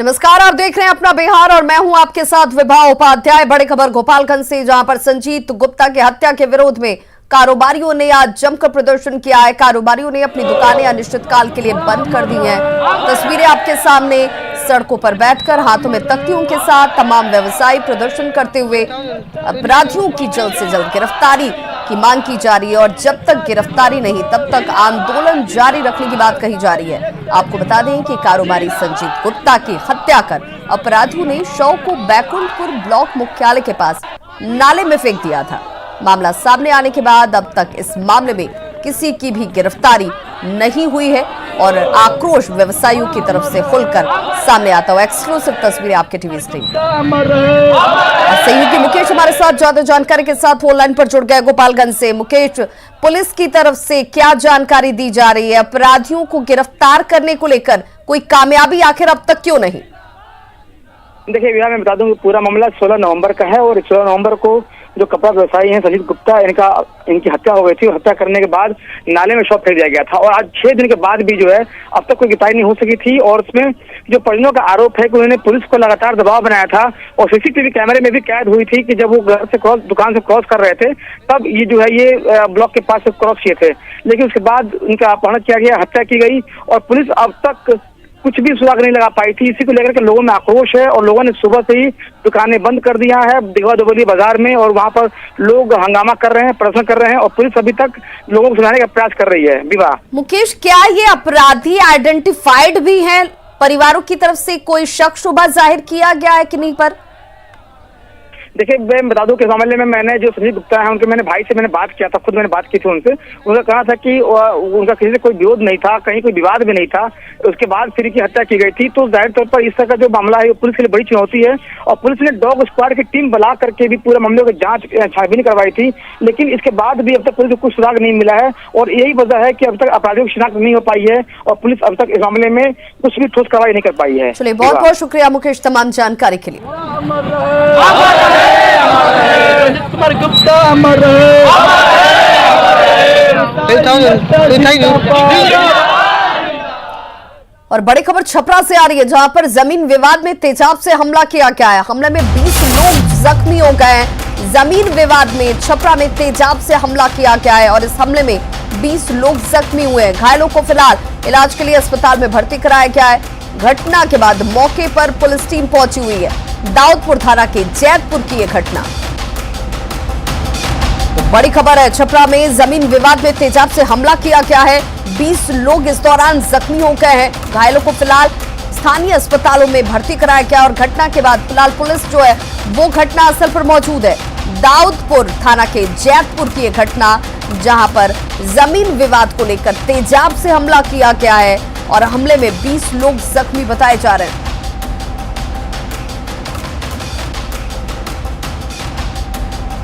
नमस्कार, आप देख रहे हैं अपना बिहार और मैं हूं आपके साथ विभा उपाध्याय। बड़ी खबर गोपालगंज से, जहां पर संजीत गुप्ता की हत्या के विरोध में कारोबारियों ने आज जमकर प्रदर्शन किया है। कारोबारियों ने अपनी दुकानें अनिश्चितकाल के लिए बंद कर दी हैं। तस्वीरें आपके सामने, सड़कों पर बैठकर हाथों में तख्तियों के साथ तमाम व्यवसायी प्रदर्शन करते हुए अपराधियों की जल्द से जल्द गिरफ्तारी की मांग की जा रही है और जब तक गिरफ्तारी नहीं तब तक आंदोलन जारी रखने की बात कही जा रही है। आपको बता दें कि कारोबारी संजीत गुप्ता की हत्या कर अपराधियों ने शव को बैकुंठपुर ब्लॉक मुख्यालय के पास नाले में फेंक दिया था। मामला सामने आने के बाद अब तक इस मामले में किसी की भी गिरफ्तारी नहीं हुई है और आक्रोश व्यवसायियों की तरफ से खुलकर सामने आता हुआ। एक्सक्लूसिव तस्वीरें आपके टीवी स्क्रीन पर। सहयोगी मुकेश हमारे साथ ज्यादा जानकारी के साथ ऑनलाइन पर जुड़ गए गोपालगंज से। मुकेश, पुलिस की तरफ से क्या जानकारी दी जा रही है? अपराधियों को गिरफ्तार करने को लेकर कोई कामयाबी आखिर अब तक क्यों नहीं? देखिए भैया, मैं बता दूं कि पूरा मामला 16 नवंबर का है और 16 नवंबर को जो कपड़ा व्यवसायी हैं संजीत गुप्ता, इनकी हत्या हो गई थी और हत्या करने के बाद नाले में शव फेंक दिया गया था और आज 6 दिन के बाद भी जो है अब तक कोई गिरफ्तारी नहीं हो सकी थी। और उसमें जो परिजनों का आरोप है कि उन्होंने पुलिस को लगातार दबाव बनाया था और सीसीटीवी कैमरे में भी कैद हुई थी कि जब वो घर से दुकान से क्रॉस कर रहे थे तब ये जो है ये ब्लॉक के पास से क्रॉस किए थे, लेकिन उसके बाद उनका अपहरण किया गया, हत्या की गई और पुलिस अब तक कुछ भी सुराग नहीं लगा पाई थी। इसी को लेकर के लोगों में आक्रोश है और लोगों ने सुबह से ही दुकानें बंद कर दिया है दिगवा दोबली बाजार में और वहां पर लोग हंगामा कर रहे हैं, प्रदर्शन कर रहे हैं और पुलिस अभी तक लोगों को सुनाने का प्रयास कर रही है। विवाह मुकेश, क्या ये अपराधी आइडेंटिफाइड भी हैं? परिवारों की तरफ से कोई शक शुबा जाहिर किया गया है कि नहीं पर? देखिए, मैं बता दूं कि इस मामले में मैंने जो संजीत गुप्ता है उनके भाई से बात किया था, खुद मैंने बात की थी उनसे। उन्होंने कहा था कि उनका किसी से कोई विरोध नहीं था, कहीं कोई विवाद भी नहीं था। उसके बाद फिर की हत्या की गई थी। तो जाहिर तौर पर इस तरह का जो मामला है वो पुलिस के लिए बड़ी चुनौती है और पुलिस ने डॉग स्क्वाड की टीम बुला करके भी पूरे मामले की जांच छानबीन करवाई थी, लेकिन इसके बाद भी अब तक पुलिस को कुछ सुराग नहीं मिला है और यही वजह है कि अब तक अपराधियों की शिनाख्त नहीं हो पाई है और पुलिस अब तक इस मामले में कुछ भी ठोस कार्रवाई नहीं कर पाई है। चलिए, बहुत बहुत शुक्रिया मुकेश तमाम जानकारी के लिए। और बड़ी खबर छपरा से आ रही है, जहां पर जमीन विवाद में तेजाब से हमला किया गया है। हमले में 20 लोग जख्मी हो गए हैं। जमीन विवाद में छपरा में तेजाब से हमला किया गया है और इस हमले में 20 लोग जख्मी हुए हैं। घायलों को फिलहाल इलाज के लिए अस्पताल में भर्ती कराया गया है। घटना के बाद मौके पर पुलिस टीम पहुंची हुई है। दाऊदपुर थाना के जैतपुर की यह घटना। तो बड़ी खबर है, छपरा में जमीन विवाद में तेजाब से हमला किया गया है। 20 लोग इस दौरान जख्मी हो गए हैं। घायलों को फिलहाल स्थानीय अस्पतालों में भर्ती कराया गया और घटना के बाद फिलहाल पुलिस जो है वो घटना स्थल पर मौजूद है। दाऊदपुर थाना के जैतपुर की यह घटना, जहां पर जमीन विवाद को लेकर तेजाब से हमला किया गया है और हमले में 20 लोग जख्मी बताए जा रहे हैं।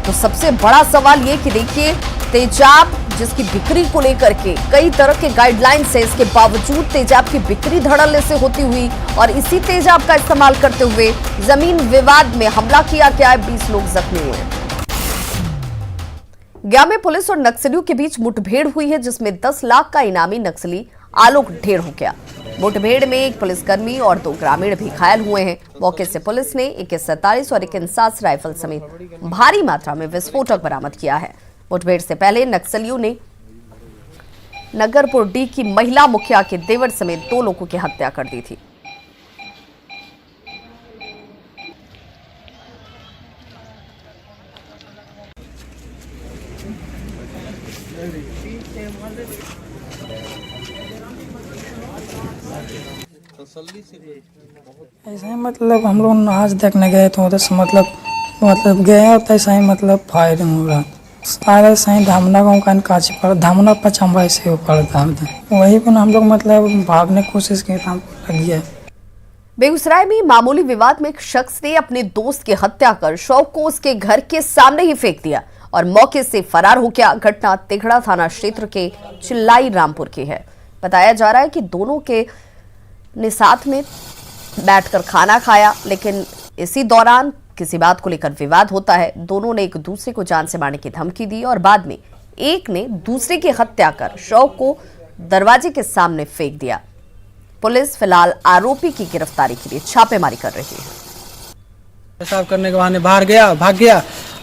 तो सबसे बड़ा सवाल ये कि देखिए, तेजाब जिसकी बिक्री को लेकर के कई तरह के गाइडलाइंस है, इसके बावजूद तेजाब की बिक्री धड़ल्ले से होती हुई और इसी तेजाब का इस्तेमाल करते हुए जमीन विवाद में हमला किया गया है। 20 लोग जख्मी हुए हैं। गया में पुलिस और नक्सलियों के बीच मुठभेड़ हुई है, जिसमें 10 लाख का इनामी नक्सली आलोक ढेर हो गया। मुठभेड़ में एक पुलिसकर्मी और 2 ग्रामीण भी घायल हुए हैं। मौके से पुलिस ने AK-47 और AK-49 राइफल समेत भारी मात्रा में विस्फोटक बरामद किया है। मुठभेड़ से पहले नक्सलियों ने नगरपुर डी की महिला मुखिया के देवर समेत 2 लोगों की हत्या कर दी थी। ऐसा ही मतलब हम लोग नाच देखने गए तो उधर से मतलब गए और ऐसा ही मतलब फायरिंग हो रहा। सारे सही धामना गाँव का काची पड़ा, धामना पचम्बा से ऊपर था। वही पर हम लोग मतलब भागने की कोशिश की, हमको लग गया। बेगूसराय में मामूली विवाद में एक शख्स ने अपने दोस्त की हत्या कर शव को उसके घर के सामने ही फेंक दिया और मौके से फरार हो गया। घटना तिघड़ा थाना क्षेत्र के चिल्लाई रामपुर की है। बताया जा रहा है कि दोनों के ने साथ में बैठकर खाना खाया, लेकिन इसी दौरान किसी बात को लेकर विवाद होता है। दोनों ने एक दूसरे को जान से मारने की धमकी दी और बाद में एक ने दूसरे की हत्या कर शव को दरवाजे के सामने फेंक दिया। पुलिस फिलहाल आरोपी की गिरफ्तारी के लिए छापेमारी कर रही है। पेशाब करने के बहाने बाहर भाग गया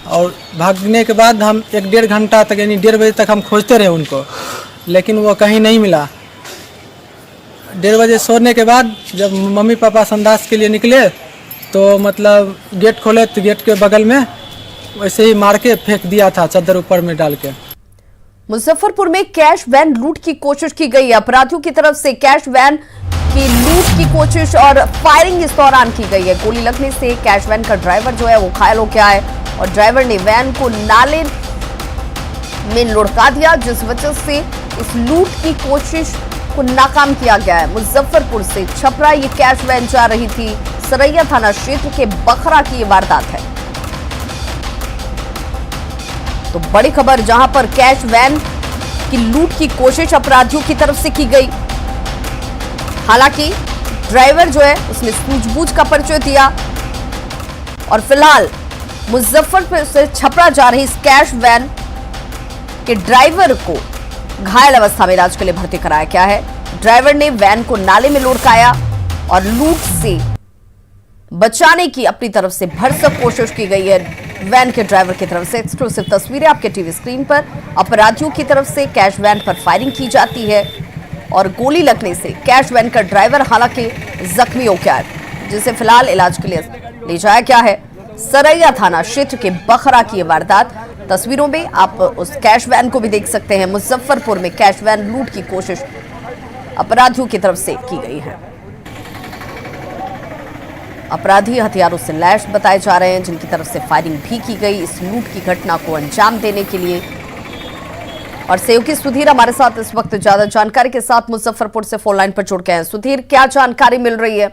और भागने के बाद हम 1-1.5 घंटा तक यानी 1:30 बजे तक हम खोजते रहे उनको, लेकिन वो कहीं नहीं मिला। 1:30 बजे सोने के बाद जब मम्मी पापा संडास के लिए निकले तो मतलब गेट खोले तो गेट के बगल में वैसे ही मार के फेंक दिया था, चादर ऊपर में डाल के। मुजफ्फरपुर में कैश वैन लूट की कोशिश की गई। अपराधियों की तरफ से कैश वैन की लूट की कोशिश और फायरिंग इस दौरान की गई है। गोली लगने से कैश वैन का ड्राइवर जो है वो घायल हो गया है और ड्राइवर ने वैन को नाले में लुढ़का दिया, जिस वजह से इस लूट की कोशिश को नाकाम किया गया है। मुजफ्फरपुर से छपरा ये कैश वैन जा रही थी। सरैया थाना क्षेत्र के बखरा की ये वारदात है। तो बड़ी खबर, जहां पर कैश वैन की लूट की कोशिश अपराधियों की तरफ से की गई। हालांकि ड्राइवर जो है उसने सूझबूझ का परिचय दिया और फिलहाल मुजफ्फरपुर से छपरा जा रही इस कैश वैन के ड्राइवर को घायल अवस्था में इलाज के लिए भर्ती कराया गया है। ड्राइवर ने वैन को नाले में लुढ़काया और लूट से बचाने की अपनी तरफ से भरसक कोशिश की गई है वैन के ड्राइवर की तरफ से। एक्सक्लूसिव तस्वीरें आपके टीवी स्क्रीन पर। अपराधियों की तरफ से कैश वैन पर फायरिंग की जाती है और गोली लगने से कैश वैन का ड्राइवर हालांकि जख्मी हो गया है, जिसे फिलहाल इलाज के लिए ले जाया गया है। सरैया थाना क्षेत्र के बखरा की यह वारदात, तस्वीरों में आप उस कैश वैन को भी देख सकते हैं। मुजफ्फरपुर में कैश वैन लूट की कोशिश अपराधियों की तरफ से की गई है। अपराधी हथियारों से लैस बताए जा रहे हैं, जिनकी तरफ से फायरिंग भी की गई इस लूट की घटना को अंजाम देने के लिए। और सहयोगी सुधीर हमारे साथ इस वक्त ज्यादा जानकारी के साथ मुजफ्फरपुर से फोन लाइन पर जुड़ गए हैं। सुधीर, क्या जानकारी मिल रही है?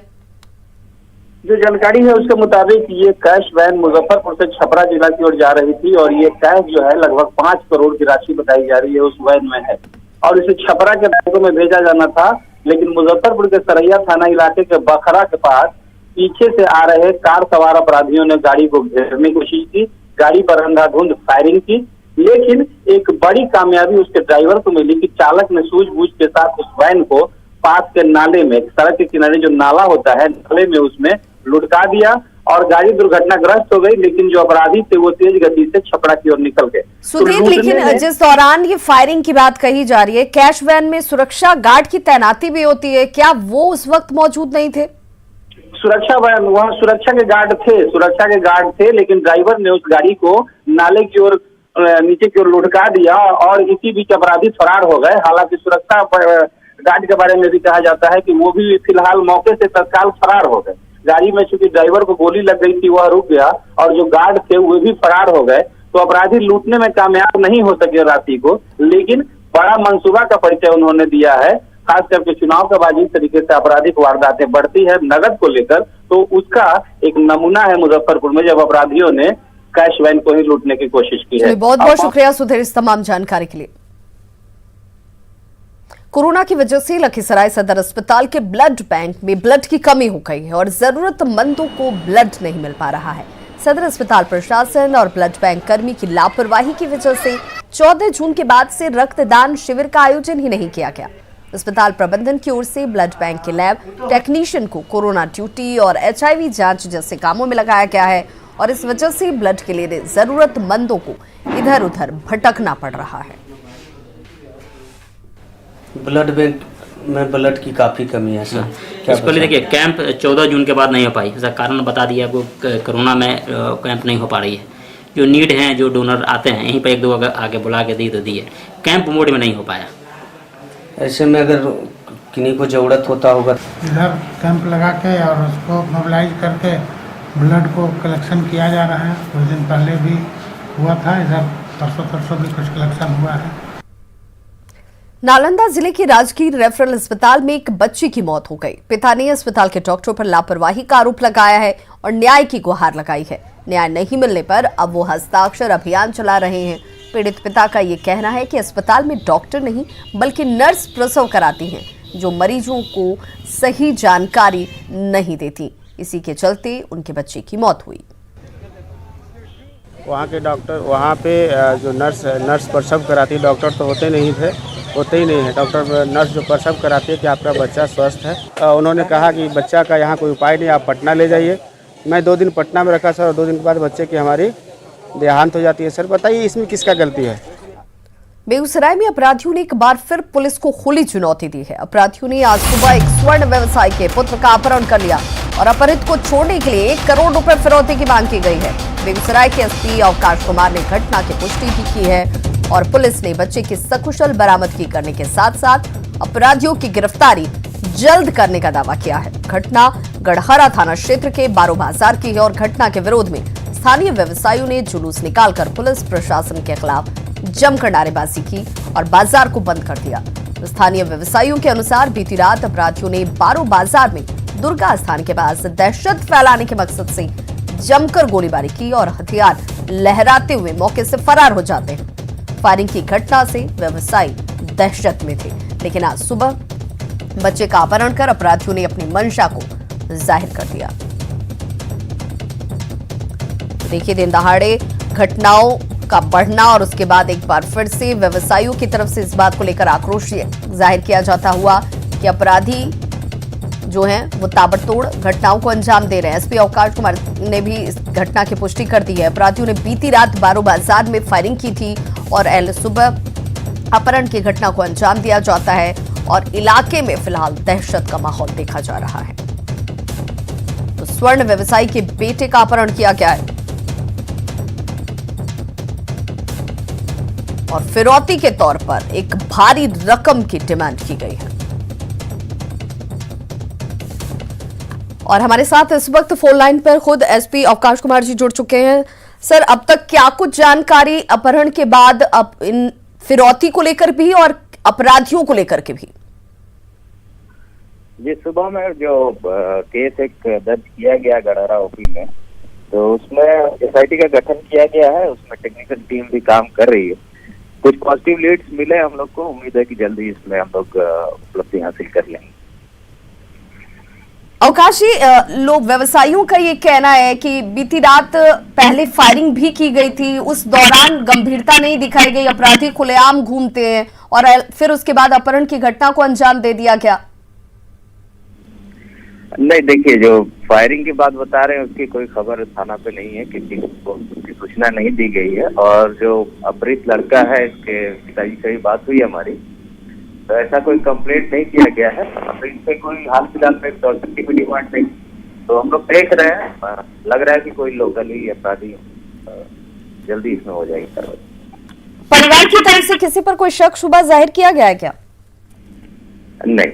जो जानकारी है उसके मुताबिक ये कैश वैन मुजफ्फरपुर से छपरा जिला की ओर जा रही थी और ये कैश जो है लगभग 5 करोड़ की राशि बताई जा रही है उस वैन में है और इसे छपरा के बैंकों में भेजा जाना था। लेकिन मुजफ्फरपुर के सरैया थाना इलाके के बखरा के पास पीछे से आ रहे कार सवार अपराधियों ने गाड़ी को घेरने की कोशिश की, गाड़ी पर अंधाधुंध फायरिंग की, लेकिन एक बड़ी कामयाबी उसके ड्राइवर को मिली कि चालक ने सूझबूझ के साथ उस वैन को पास के नाले में, सड़क के किनारे जो नाला होता है, नाले में उसमें लुढ़का दिया और गाड़ी दुर्घटनाग्रस्त हो गई। लेकिन जो अपराधी थे वो तेज गति से छपरा की ओर निकल गए। सुधीर, लेकिन जिस दौरान ये फायरिंग की बात कही जा रही है, कैश वैन में सुरक्षा गार्ड की तैनाती भी होती है, क्या वो उस वक्त मौजूद नहीं थे? वहाँ सुरक्षा के गार्ड थे, लेकिन ड्राइवर ने उस गाड़ी को नाले की ओर नीचे की ओर लुढ़का दिया और इसी बीच अपराधी फरार हो गए। हालांकि सुरक्षा गार्ड के बारे में भी कहा जाता है कि वो भी फिलहाल मौके से तत्काल फरार हो गए। गाड़ी में चूंकि ड्राइवर को गोली लग गई थी वह रुक गया और जो गार्ड थे वो भी फरार हो गए। तो अपराधी लूटने में कामयाब नहीं हो सके राशि को, लेकिन बड़ा मंसूबा का परिचय उन्होंने दिया है। खास करके चुनाव के बाद जिस तरीके से आपराधिक वारदातें बढ़ती है नगद को लेकर, तो उसका एक नमूना है मुजफ्फरपुर में, जब अपराधियों ने कैश वैन को ही लूटने की कोशिश की है। बहुत बहुत शुक्रिया सुधीर इस तमाम जानकारी के लिए। कोरोना की वजह से लखीसराय सदर अस्पताल के ब्लड बैंक में ब्लड की कमी हो गई है और जरूरतमंदों को ब्लड नहीं मिल पा रहा है। सदर अस्पताल प्रशासन और ब्लड बैंक कर्मी की लापरवाही की वजह से 14 जून के बाद से रक्तदान शिविर का आयोजन ही नहीं किया गया। अस्पताल प्रबंधन की ओर से ब्लड बैंक के लैब टेक्नीशियन को कोरोना ड्यूटी और HIV जांच जैसे कामों में लगाया गया है और इस वजह से ब्लड के लिए जरूरतमंदों को इधर उधर भटकना पड़ रहा है। ब्लड बैंक में ब्लड की काफ़ी कमी है सर। इसको लिए देखिए, कैंप 14 जून के बाद नहीं हो पाई, इसका कारण बता दिया आपको, कोरोना में कैंप नहीं हो पा रही है। जो नीड हैं, जो डोनर आते हैं, यहीं पर 1-2 आगे बुला के दी तो दिए, कैंप मोड में नहीं हो पाया। ऐसे में अगर किन्हीं को ज़रूरत होता होगा, इधर कैंप लगा के और उसको मोबिलाइज करके ब्लड को कलेक्शन किया जा रहा है। कुछ दिन पहले भी हुआ था, इधर परसों भी कुछ कलेक्शन हुआ है। नालंदा जिले के राजगीर रेफरल अस्पताल में एक बच्ची की मौत हो गई। पिता ने अस्पताल के डॉक्टरों पर लापरवाही का आरोप लगाया है और न्याय की गुहार लगाई है। न्याय नहीं मिलने पर अब वो हस्ताक्षर अभियान चला रहे हैं। पीड़ित पिता का ये कहना है कि अस्पताल में डॉक्टर नहीं बल्कि नर्स प्रसव कराती हैं, जो मरीजों को सही जानकारी नहीं देती। इसी के चलते उनके बच्चे की मौत हुई। वहाँ के डॉक्टर, वहाँ पे जो नर्स प्रसव कराती, डॉक्टर तो होते नहीं थे, होते ही नहीं है। डॉक्टर नर्स जो प्रसव कराती है कि आपका बच्चा स्वस्थ है, उन्होंने कहा कि बच्चा का यहाँ कोई उपाय नहीं, आप पटना ले जाइए। मैं 2 दिन पटना में रखा सर, और 2 दिन के बाद बच्चे की हमारी देहांत हो जाती है। सर बताइए इसमें किसका गलती है? बेगूसराय में अपराधियों ने एक बार फिर पुलिस को खुली चुनौती दी है। अपराधियों ने आज सुबह एक स्वर्ण व्यवसायी के पुत्र का अपहरण कर लिया और अपहरित को छोड़ने के लिए 1 करोड़ रुपए फिरौती की मांग की गई है। बेगूसराय के एसपी अवकाश कुमार ने घटना की पुष्टि भी की है और पुलिस ने बच्चे की सकुशल बरामदगी करने के साथ साथ अपराधियों की गिरफ्तारी जल्द करने का दावा किया है। घटना गढ़हरा थाना क्षेत्र के बारो बाजार की है और घटना के विरोध में स्थानीय व्यवसायियों ने जुलूस निकालकर पुलिस प्रशासन के खिलाफ जमकर नारेबाजी की और बाजार को बंद कर दिया। स्थानीय व्यवसायियों के अनुसार बीती रात अपराधियों ने बारो बाजार में दुर्गा स्थान के पास दहशत फैलाने के मकसद से जमकर गोलीबारी की और हथियार लहराते हुए मौके से फरार हो जाते हैं। फायरिंग की घटना से व्यवसायी दहशत में थे, लेकिन आज सुबह बच्चे का अपहरण कर अपराधियों ने अपनी मंशा को जाहिर कर दिया। देखिए, दिन दहाड़े घटनाओं का बढ़ना और उसके बाद एक बार फिर से व्यवसायियों की तरफ से इस बात को लेकर आक्रोश जाहिर किया जाता हुआ कि अपराधी जो हैं वो ताबड़तोड़ घटनाओं को अंजाम दे रहे हैं। एसपी अवकाश कुमार ने भी इस घटना की पुष्टि कर दी है। अपराधियों ने बीती रात बारो बाजार में फायरिंग की थी और सुबह अपहरण की घटना को अंजाम दिया जाता है और इलाके में फिलहाल दहशत का माहौल देखा जा रहा है। तो स्वर्ण व्यवसायी के बेटे का अपहरण किया गया है और फिरौती के तौर पर एक भारी रकम की डिमांड की गई है। और हमारे साथ इस वक्त फोन लाइन पर खुद एसपी अवकाश कुमार जी जुड़ चुके हैं। सर, अब तक क्या कुछ जानकारी अपहरण के बाद इन फिरौती को लेकर भी और अपराधियों को लेकर के भी? जी, सुबह में जो केस एक दर्ज किया गया गढ़हरा ओपी में, तो उसमें एसआईटी का गठन किया गया है। उसमें टेक्निकल टीम भी काम कर रही है। कुछ पॉजिटिव लीड्स मिले हम लोग को, उम्मीद है कि जल्दी इसमें हम लोग उपलब्धि हासिल कर लेंगे। अवकाशी, लोग व्यवसायियों का ये कहना है कि बीती रात पहले फायरिंग भी की गई थी, उस दौरान गंभीरता नहीं दिखाई गई, अपराधी खुलेआम घूमते हैं और फिर उसके बाद अपहरण की घटना को अंजाम दे दिया गया। नहीं, देखिए, जो फायरिंग की बात बता रहे हैं उसकी कोई खबर थाना पे नहीं है, किसी को उसकी सूचना नहीं दी गई है। और जो अपहृत लड़का है, इसके पिताजी से ही बात हुई हमारी, तो ऐसा कोई कंप्लेंट नहीं किया गया है। इससे कोई हाल फिलहाल में एक्सटॉर्शन की भी डिमांड नहीं। तो हम लोग देख रहे हैं, लग रहा है कि कोई लोकल ही अपराधी जल्दी इसमें हो जाएगी कार्रवाई। परिवार की तरफ से किसी पर कोई शक शुबा जाहिर किया गया है क्या? नहीं।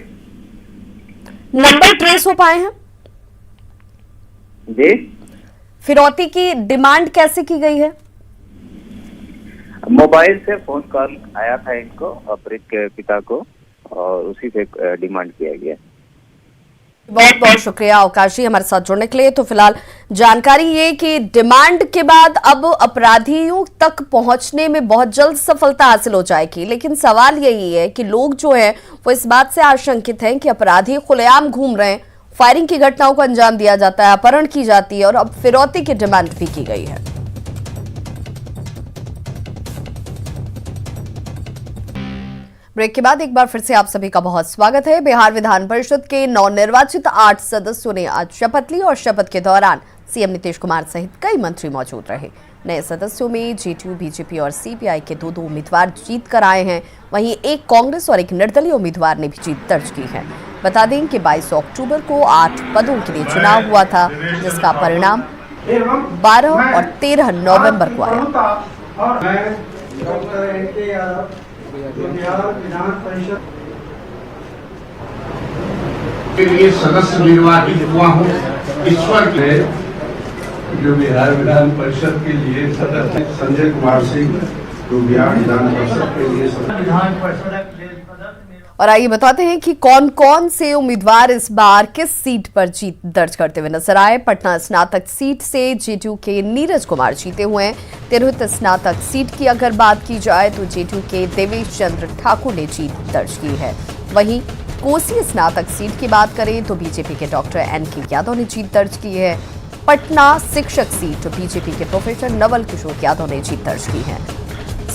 नंबर ट्रेस हो पाए हैं जी? फिरौती की डिमांड कैसे की गई है? मोबाइल से फोन कॉल आया था इनको, अपहृत के पिता को, और उसी से डिमांड किया गया। बहुत बहुत शुक्रिया अवकाश जी हमारे साथ जुड़ने के लिए। तो फिलहाल जानकारी ये कि डिमांड के बाद अब अपराधियों तक पहुंचने में बहुत जल्द सफलता हासिल हो जाएगी, लेकिन सवाल यही है कि लोग जो हैं वो इस बात से आशंकित हैं कि अपराधी खुलेआम घूम रहे हैं, फायरिंग की घटनाओं को अंजाम दिया जाता है, अपहरण की जाती है और अब फिरौती की डिमांड भी की गई है। ब्रेक के बाद एक बार फिर से आप सभी का बहुत स्वागत है। बिहार विधान परिषद के नवनिर्वाचित 8 सदस्यों ने आज शपथ ली और शपथ के दौरान सीएम नीतीश कुमार सहित कई मंत्री मौजूद रहे। नए सदस्यों में जेडीयू, बीजेपी और सीपीआई के 2-2 उम्मीदवार जीत कर आए हैं। वहीं एक कांग्रेस और एक निर्दलीय उम्मीदवार ने भी जीत दर्ज की है। बता दें कि 22 अक्टूबर को 8 पदों के लिए चुनाव हुआ था, जिसका परिणाम 12 और 13 नवंबर को आया। के लिए सदस्य निर्वाचित हुआ हूँ। ईश्वर के जो बिहार विधान परिषद के लिए सदस्य संजय कुमार सिंह, जो बिहार विधान परिषद के लिए और आइए बताते हैं कि कौन कौन से उम्मीदवार इस बार किस सीट पर जीत दर्ज करते हुए नजर आए। पटना स्नातक सीट से जेडीयू के नीरज कुमार जीते हुए हैं। तिरहुत स्नातक सीट की अगर बात की जाए तो जेडीयू के देवेश चंद्र ठाकुर ने जीत दर्ज की है। वहीं कोसी स्नातक सीट की बात करें तो बीजेपी के डॉक्टर एनके यादव ने जीत दर्ज की है। पटना शिक्षक सीट बीजेपी के प्रोफेसर नवल किशोर यादव ने जीत दर्ज की है।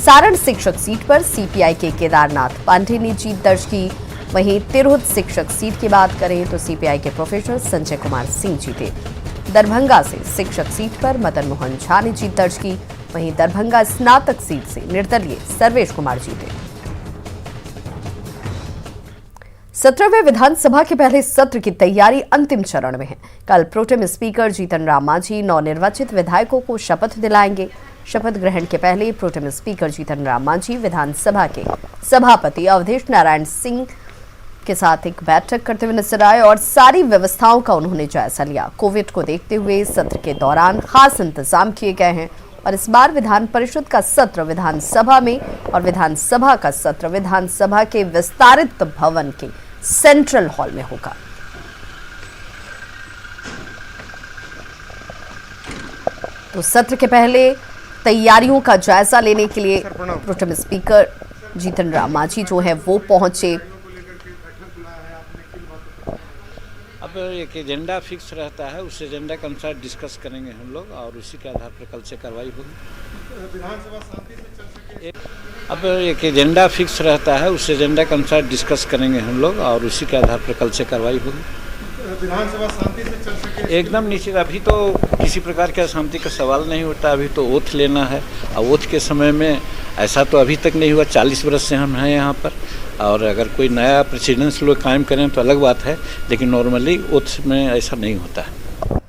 सारण शिक्षक सीट पर सीपीआई के केदारनाथ पांडे ने जीत दर्ज की। वहीं तिरहुत शिक्षक सीट की बात करें तो सीपीआई के प्रोफेसर संजय कुमार सिंह जीते। दरभंगा से शिक्षक सीट पर मदन मोहन झा ने जीत दर्ज की। वहीं दरभंगा स्नातक सीट से निर्दलीय सर्वेश कुमार जीते। 17वें विधानसभा के पहले सत्र की तैयारी अंतिम चरण में है। कल प्रोटेम स्पीकर जीतन राम मांझी नवनिर्वाचित विधायकों को शपथ दिलाएंगे। शपथ ग्रहण के पहले प्रोटेम स्पीकर जीतन राम मांझी विधानसभा के सभापति अवधेश नारायण सिंह के साथ एक बैठक करते हुए नजर आए और सारी व्यवस्थाओं का उन्होंने जायजा लिया। कोविड को देखते हुए सत्र के दौरान खास इंतजाम किए गए हैं और इस बार विधान परिषद का सत्र विधानसभा में और विधानसभा का सत्र विधानसभा के विस्तारित भवन के सेंट्रल हॉल में होगा। तो सत्र के पहले तैयारियों का जायजा लेने के लिए प्रोटेम स्पीकर जीतन राम मांझी जो है वो पहुंचे। अब एक एजेंडा फिक्स रहता है, उस एजेंडा के अनुसार डिस्कस करेंगे हम लोग और उसी के आधार पर कल से कार्रवाई होगी। विधानसभा शांति से चल सके। अब एक एजेंडा फिक्स रहता है, उस एजेंडा के अनुसार डिस्कस करेंगे हम लोग और उसी के आधार पर कल से कार्रवाई होगी। विधानसभा शांति से चल सके। एकदम निश्चित। अभी तो किसी प्रकार के अशांति का सवाल नहीं होता, अभी तो ओथ लेना है और ओथ के समय में ऐसा तो अभी तक नहीं हुआ। 40 वर्ष से हम हैं यहाँ पर और अगर कोई नया प्रेसिडेंस लोग कायम करें तो अलग बात है, लेकिन नॉर्मली ओथ में ऐसा नहीं होता है।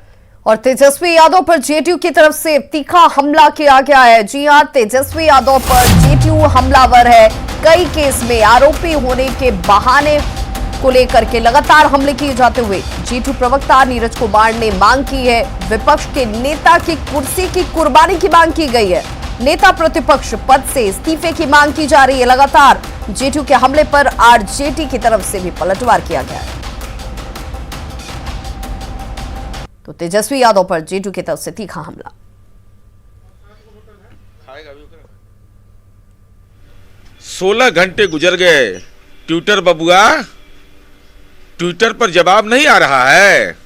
और तेजस्वी यादव पर जेडीयू की तरफ से तीखा हमला किया गया है। जी हां, तेजस्वी यादव पर जेडीयू हमलावर है। कई केस में आरोपी होने के बहाने को लेकर के लगातार हमले किए जाते हुए जेडीयू प्रवक्ता नीरज कुमार ने मांग की है। विपक्ष के नेता की कुर्सी की कुर्बानी की मांग की गई है। नेता प्रतिपक्ष पद से इस्तीफे की मांग की जा रही है। लगातार जेडीयू के हमले पर आरजेडी की तरफ से भी पलटवार किया गया है। तो तेजस्वी यादव पर जेडीयू की तरफ से तीखा हमला। 16 घंटे गुजर गए, ट्विटर बबुआ, ट्विटर पर जवाब नहीं आ रहा है।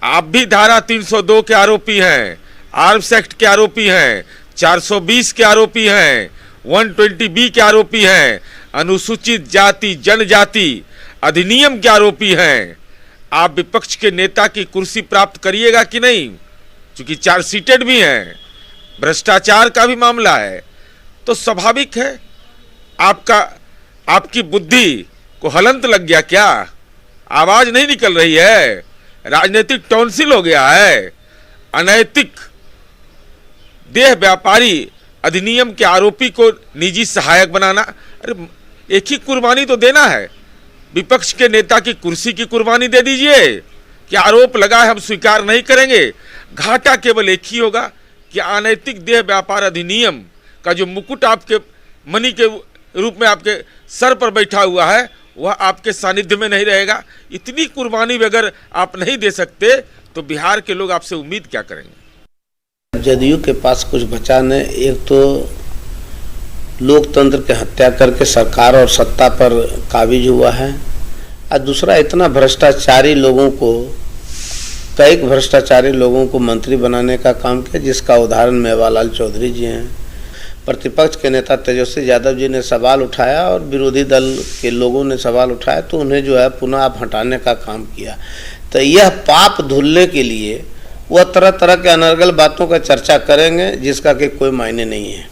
आप भी धारा 302 के आरोपी हैं, आर्म्स एक्ट के आरोपी हैं, 420 के आरोपी हैं, 120B के आरोपी हैं, अनुसूचित जाति जनजाति अधिनियम के आरोपी हैं। आप विपक्ष के नेता की कुर्सी प्राप्त करिएगा कि नहीं? क्योंकि चार्जशीटेड भी हैं, भ्रष्टाचार का भी मामला है, तो स्वाभाविक है आपकी बुद्धि को हलंत लग गया क्या? आवाज नहीं निकल रही है, राजनीतिक टॉन्सिल हो गया है। अनैतिक देह व्यापारी अधिनियम के आरोपी को निजी सहायक बनाना, अरे एक ही कुर्बानी तो देना है। विपक्ष के नेता की कुर्सी की कुर्बानी दे दीजिए कि आरोप लगा है हम स्वीकार नहीं करेंगे। घाटा केवल एक ही होगा कि अनैतिक देह व्यापार अधिनियम का जो मुकुट आपके मणि के रूप में आपके सर पर बैठा हुआ है वह आपके सानिध्य में नहीं रहेगा। इतनी कुर्बानी अगर आप नहीं दे सकते तो बिहार के लोग आपसे उम्मीद क्या करेंगे? जदयू के पास कुछ बचा नहीं। एक तो लोकतंत्र की हत्या करके सरकार और सत्ता पर काबिज हुआ है और दूसरा इतना भ्रष्टाचारी लोगों को, कई भ्रष्टाचारी लोगों को मंत्री बनाने का काम किया, जिसका उदाहरण मेवालाल चौधरी जी हैं। प्रतिपक्ष के नेता तेजस्वी यादव जी ने सवाल उठाया और विरोधी दल के लोगों ने सवाल उठाया तो उन्हें जो है पुनः आप हटाने का काम किया। तो यह पाप धुलने के लिए वह तरह तरह के अनर्गल बातों का चर्चा करेंगे जिसका कि कोई मायने नहीं है।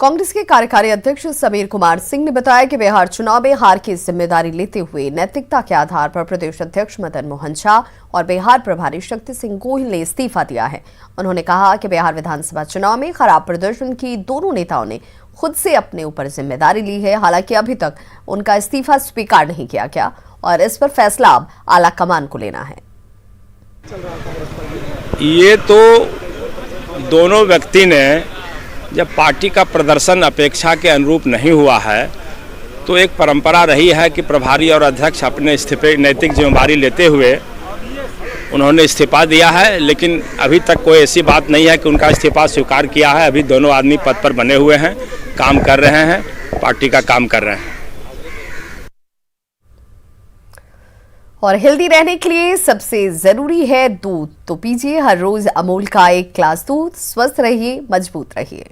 कांग्रेस के कार्यकारी अध्यक्ष समीर कुमार सिंह ने बताया कि बिहार चुनाव में हार की जिम्मेदारी लेते हुए नैतिकता के आधार पर प्रदेश अध्यक्ष मदन मोहन झा और बिहार प्रभारी शक्ति सिंह गोहिल ने इस्तीफा दिया है। उन्होंने कहा कि बिहार विधानसभा चुनाव में खराब प्रदर्शन की दोनों नेताओं ने खुद से अपने ऊपर जिम्मेदारी ली है। हालांकि अभी तक उनका इस्तीफा स्वीकार नहीं किया गया और इस पर फैसला अब आला कमान को लेना है। ये तो दोनों व्यक्ति ने जब पार्टी का प्रदर्शन अपेक्षा के अनुरूप नहीं हुआ है तो एक परंपरा रही है कि प्रभारी और अध्यक्ष अपने इस्तीफे नैतिक जिम्मेदारी लेते हुए उन्होंने इस्तीफा दिया है, लेकिन अभी तक कोई ऐसी बात नहीं है कि उनका इस्तीफा स्वीकार किया है। अभी दोनों आदमी पद पर बने हुए हैं, काम कर रहे हैं, पार्टी का काम कर रहे हैं। और हेल्दी रहने के लिए सबसे जरूरी है दूध, तो पीजिए हर रोज अमूल का एक ग्लास दूध। स्वस्थ रहिए, मजबूत रहिए।